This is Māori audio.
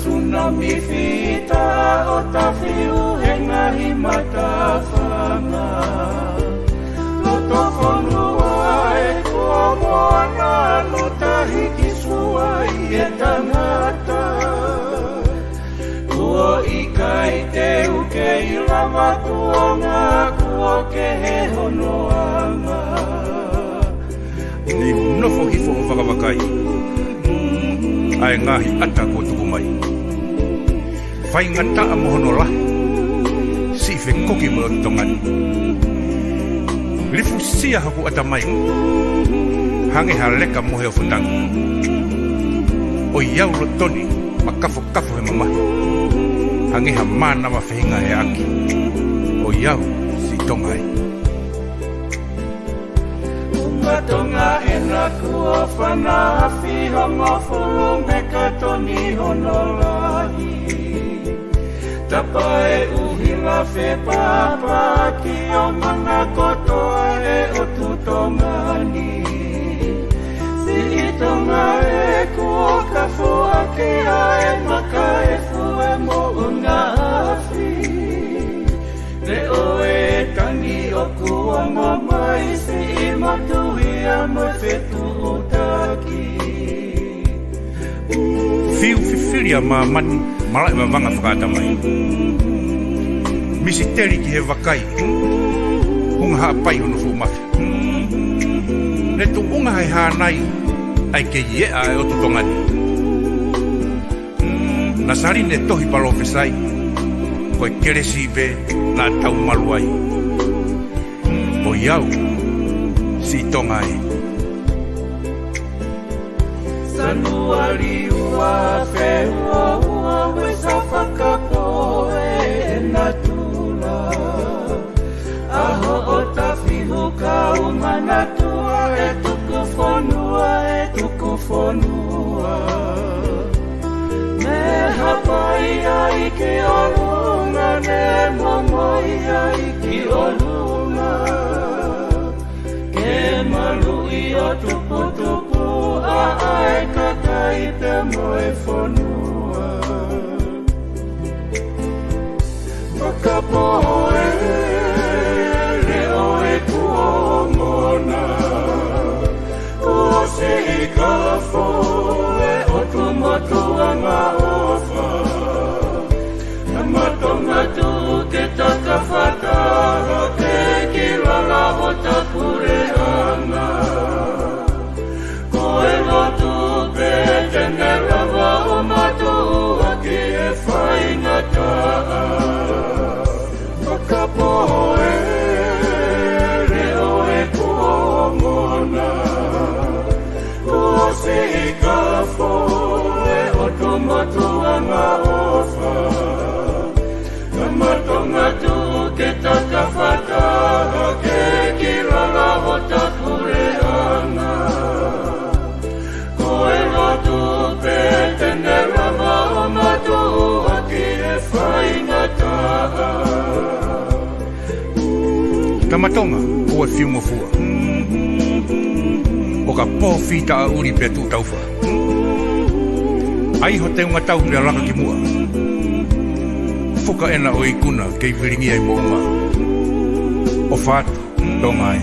tsunami fita o tafiu he ngahi matawhanga. Loto whanua e kua moana lutahi ki sua i e tangata. Kua i kai te uke i lama tuonga, kua ke he honoanga. Ni nofo hifo o whakawakai. Ai ngahi ata ko tuku mai. Whai ngata a mohono lahi. Si fe koki mo tongani. Lifu sia haku ata mai. Hange ha leka mohe o futang. O iau lo toni ma kafo he mama. Hange ha mana ma whenga he aki. O iau si tongai. Tonga e na kua whanawhi hongo fulu me ka toni honolahi. Tapa e uhi la whe papa ki o mana kotoa e o tutongani. Si i tonga e kua ka fua ki a e maka e fue mo unga awhi. Ne o e tangi o kua mamai si i matui a mo fetu utaki. Fiu fifiria ma mani malai ma vanga whakata mai. Misi teri ki he wakai. Hunga haa pai hono fu mafi. Ne tu unga hai hānai ai ke iea e o tutongani. Nasari ne tohi palo whesai. Koe kere sipe nā tau maluai. O iau si tongai. Sanuari ua whehua ua we sa whakapoe e na tula. Aho o tawhihu ka umana tua e tuku whonua. Me hapai ai ki o lunga ne momoi ai ki o lunga. Ke malu i o tupu a ai ka kai te moe whonua. Whakapoe leo e kua mona. Kua se i ka foe o tumatua ngā ofa. Na matonga tu ke taka whataha ke ki lala o ta kureanga. Koe lotu pe tene lava o matua ki e whaingataa. Whakapoe leo e kua mona. Kua se i ka foe o tumatua ngā ofa. Na matonga tu ke taka whataha ke ki lala o ta kureanga. Koe lotu pe tene lava o matua ki e whaingataa. Tamatonga o e fiu mofua. O ka pōwhita a uri pe tu tauwha. Ai ho te unga tau rea laka ki mua. Whuka ena o ikuna kei viringi ai mo unga. O whātu, tongai.